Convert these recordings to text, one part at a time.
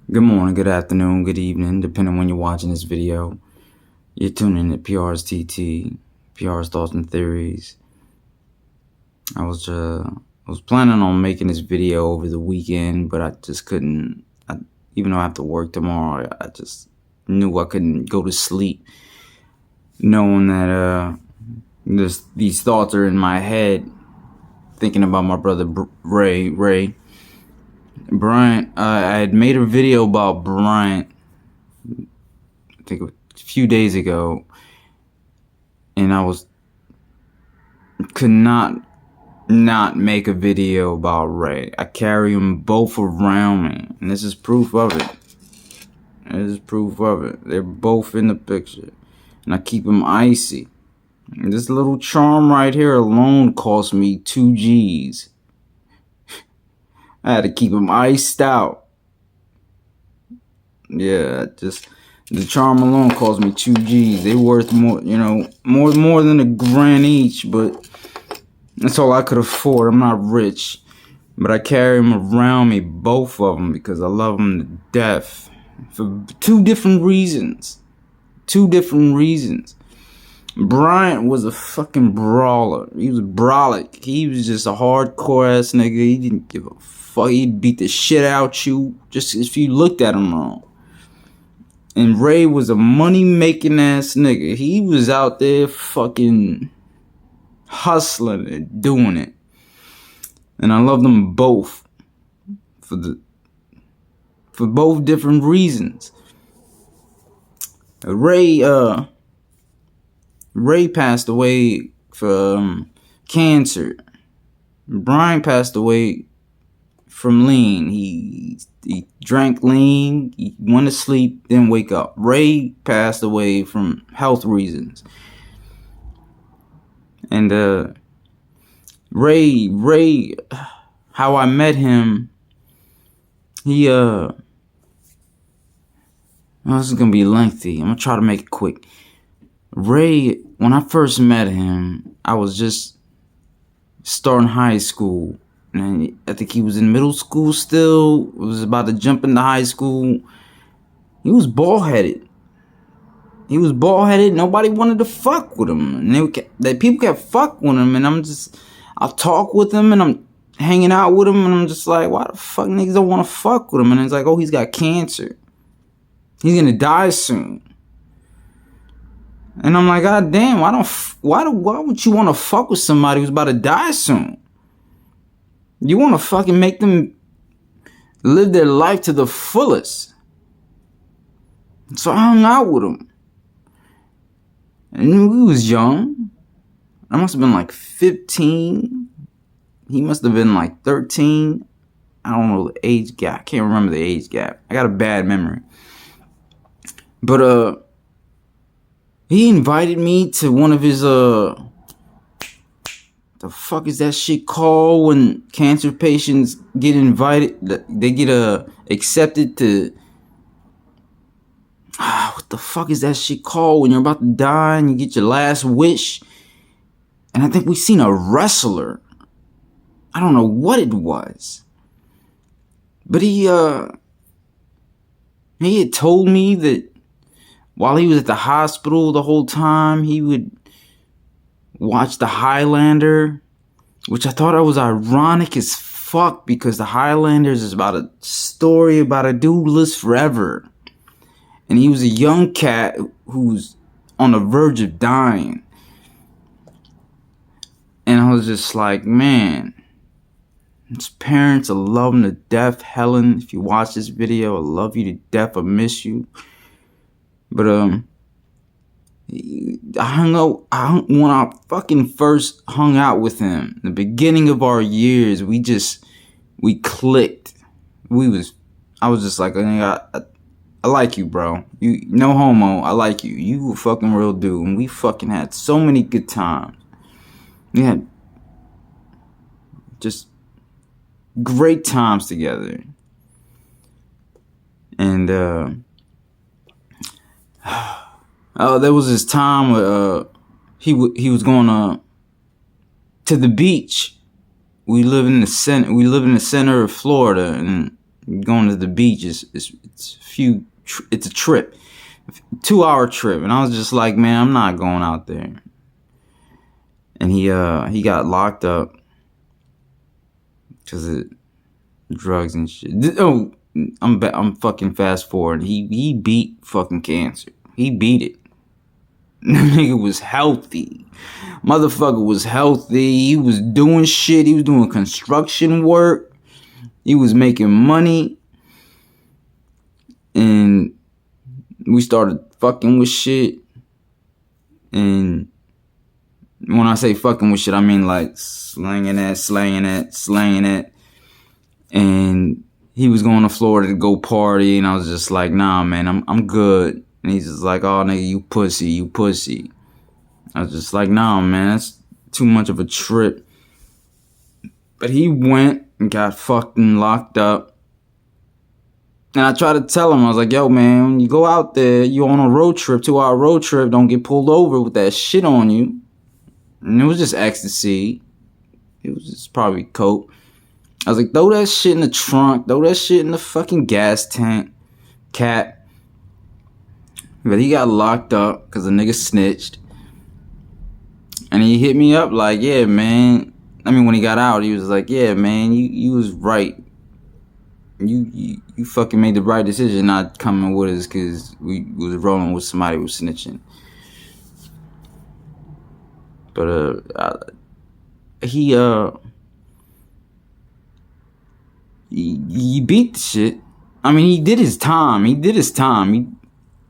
Good morning, good afternoon, good evening, depending on when you're watching this video. You're tuning in to PR's TT, PR's Thoughts and Theories. I was planning on making this video over the weekend, but I just couldn't. Even though I have to work tomorrow, I just knew I couldn't go to sleep, knowing that these thoughts are in my head, thinking about my brother Ray Bryant. I had made a video about Bryant, I think a few days ago, and I could not make a video about Ray. I carry them both around me, and this is proof of it. They're both in the picture, and I keep them icy. And this little charm right here alone cost me 2 G's. I had to keep them iced out. Yeah, just the charm alone cost me 2 G's. They worth more, more than $1,000 each, but that's all I could afford. I'm not rich, but I carry them around me, both of them, because I love them to death for two different reasons. Bryant was a fucking brawler. He was brolic. He was just a hardcore ass nigga. He didn't give a fuck. He'd beat the shit out you just if you looked at him wrong. And Ray was a money-making ass nigga. He was out there fucking hustling and doing it. And I love them both for both different reasons. Ray passed away from cancer. Brian passed away from lean. He drank lean, he went to sleep, then wake up. Ray passed away from health reasons. And Ray, how I met him, this is gonna be lengthy. I'm gonna try to make it quick. Ray, when I first met him, I was just starting high school. And I think he was in middle school still. Was about to jump into high school. He was bald-headed. Nobody wanted to fuck with him. And people kept fuck with him. And I'll talk with him and I'm hanging out with him. And I'm just like, why the fuck niggas don't want to fuck with him? And it's like, oh, he's got cancer. He's going to die soon. And I'm like, God damn, why would you want to fuck with somebody who's about to die soon? You want to fucking make them live their life to the fullest. So I hung out with him. And we was young. I must have been like 15. He must have been like 13. I don't know the age gap. I can't remember the age gap. I got a bad memory. But he invited me to one of his the fuck is that shit called when cancer patients get invited? They get accepted to. What the fuck is that shit called when you're about to die and you get your last wish? And I think we seen a wrestler. I don't know what it was, but he had told me that while he was at the hospital the whole time, he would watch The Highlander, which I thought was ironic as fuck because The Highlanders is about a story about a dude who lives forever. And he was a young cat who's on the verge of dying. And I was just like, man, his parents, I love him to death. Helen, if you watch this video, I love you to death. I miss you. But when I fucking first hung out with him, the beginning of our years, we clicked. I was just like, I like you, bro. You no homo. I like you. You a fucking real dude. And we fucking had so many good times. We had just great times together. And there was this time where he was going to the beach. We live in the center of Florida, and going to the beach is it's a trip, 2-hour trip, and I was just like, man, I'm not going out there. And he got locked up because of drugs and shit. Oh, I'm fucking fast forward. He beat fucking cancer. He beat it. The nigga was healthy. Motherfucker was healthy. He was doing shit. He was doing construction work. He was making money. And we started fucking with shit. And when I say fucking with shit, I mean like slanging it. And he was going to Florida to go party. And I was just like, nah, man, I'm good. And he's just like, oh, nigga, you pussy. I was just like, nah, man, that's too much of a trip. But he went and got fucking locked up. And I tried to tell him, I was like, yo, man, when you go out there, you on a road trip, 2-hour road trip, don't get pulled over with that shit on you. And it was just ecstasy. It was just probably coke. I was like, throw that shit in the trunk. Throw that shit in the fucking gas tank. Cat. But he got locked up because the nigga snitched. And he hit me up like, yeah, man. I mean, when he got out, he was like, yeah, man, you was right. You fucking made the right decision not coming with us because we was rolling with somebody who was snitching. But he beat the shit. I mean, he did his time.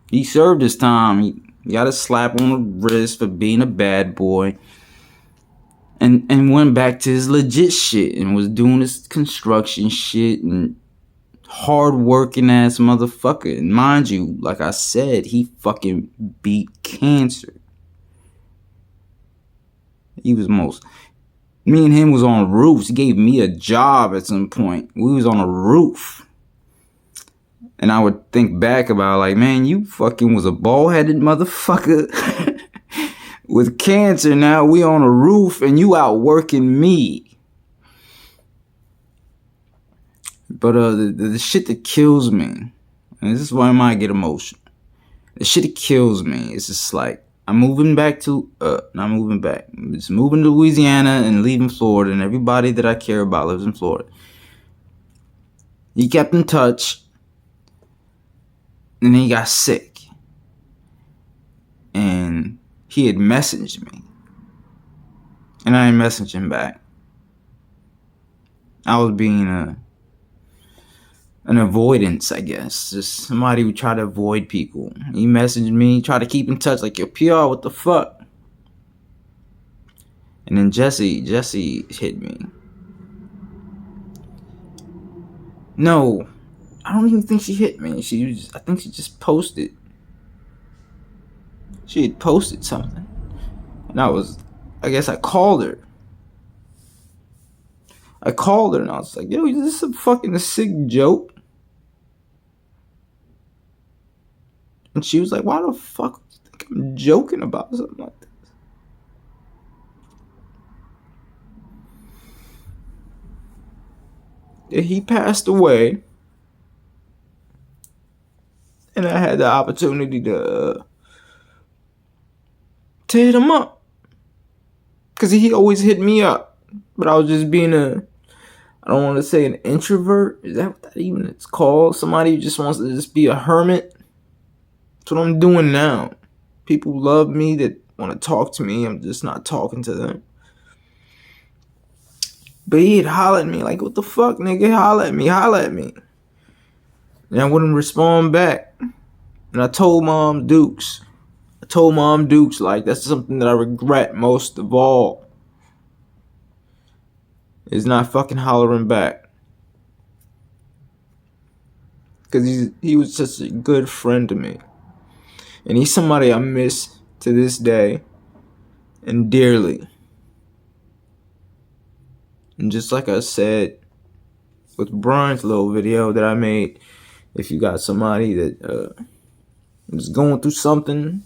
He served his time. He got a slap on the wrist for being a bad boy. And went back to his legit shit and was doing his construction shit and hard working ass motherfucker. And mind you, like I said, he fucking beat cancer. Me and him was on roofs. He gave me a job at some point. We was on a roof. And I would think back about like, man, you fucking was a bald-headed motherfucker with cancer. Now we on a roof and you out working me. But the shit that kills me, and this is why I might get emotional. The shit that kills me is just like, I'm moving back to, not moving back. I'm just moving to Louisiana and leaving Florida, and everybody that I care about lives in Florida. He kept in touch. And then he got sick. And he had messaged me. And I didn't message him back. I was being an avoidance, I guess. Just somebody who tried to avoid people. He messaged me, tried to keep in touch, like, yo, PR, what the fuck? And then Jesse hit me. No, I don't even think she hit me. I think she just posted. She had posted something. And I guess I called her. And I was like, yo, is this a fucking sick joke? And she was like, why the fuck do you think I'm joking about something like this? Yeah, he passed away. And I had the opportunity to hit him up. Because he always hit me up. But I was just being I don't want to say an introvert. Is that what that even is called? Somebody who just wants to just be a hermit. That's what I'm doing now. People love me that want to talk to me. I'm just not talking to them. But he'd holler at me like, what the fuck, nigga? Holler at me. And I wouldn't respond back. And I told Mom Dukes, like, that's something that I regret most of all. Is not fucking hollering back. Because he was such a good friend to me. And he's somebody I miss to this day. And dearly. And just like I said with Brian's little video that I made, if you got somebody that is going through something,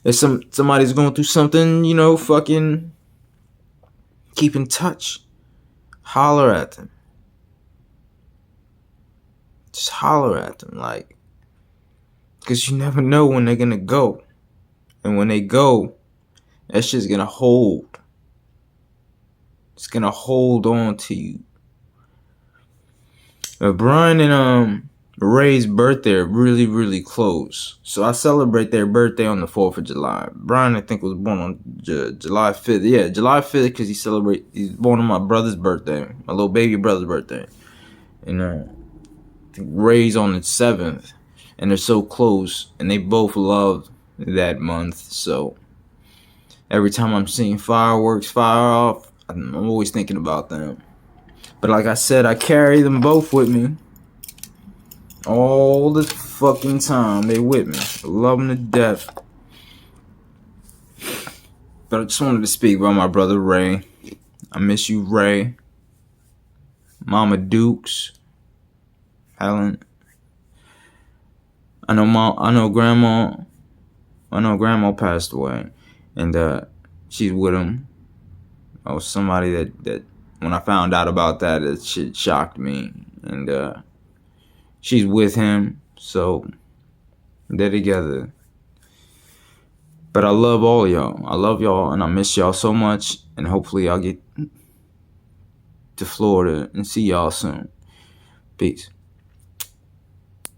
if somebody's going through something, you know, fucking keep in touch. Holler at them. just holler at them, like, because you never know when they're gonna go. And when they go, that shit's gonna hold. It's gonna hold on to you. Brian and Ray's birthday are really, really close. So I celebrate their birthday on the 4th of July. Brian, I think, was born on July 5th. Yeah, July 5th, because he's born on my brother's birthday, my little baby brother's birthday. And I think Ray's on the 7th. And they're so close. And they both love that month. So every time I'm seeing fireworks fire off, I'm always thinking about them. But like I said, I carry them both with me. All the fucking time. They with me. I love them to death. But I just wanted to speak about my brother Ray. I miss you, Ray. Mama Dukes. Helen. I know grandma passed away. And she's with him. I was somebody that when I found out about that, it shit shocked me. And she's with him, so they're together. But I love all y'all. I love y'all, and I miss y'all so much. And hopefully I'll get to Florida and see y'all soon. Peace.